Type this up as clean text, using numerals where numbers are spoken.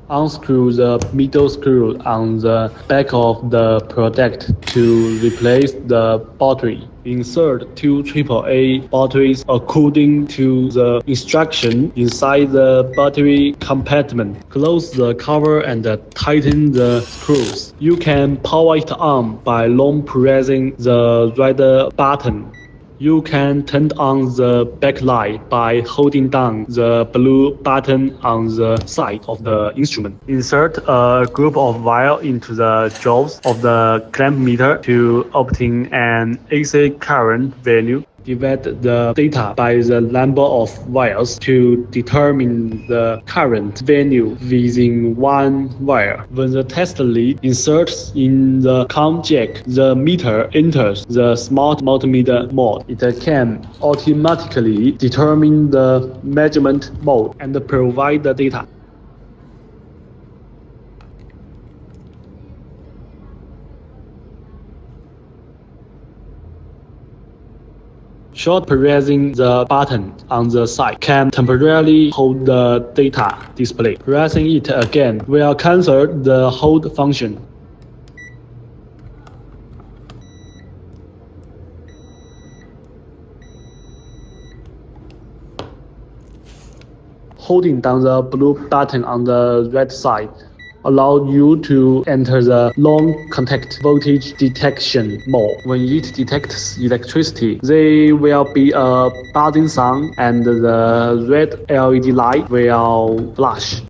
Unscrew the middle screw on the back of the product to replace the battery. Insert two AAA batteries according to the instruction inside the battery compartment. Close the cover and tighten the screws. You can power it on by long pressing the red button. You can turn on the backlight by holding down the blue button on the side of the instrument. Insert a group of wires into the jaws of the clamp meter to obtain an AC current value. Divide the data by the number of wires to determine the current value within one wire. When the test lead inserts in the COM jack, the meter enters the smart multimeter mode. It can automatically determine the measurement mode and provide the data. Short pressing the button on the side can temporarily hold the data display. Pressing it again will cancel the hold function. Holding down the blue button on the right side allows you to enter the long contact voltage detection mode. When it detects electricity, there will be a buzzing sound and the red LED light will flash.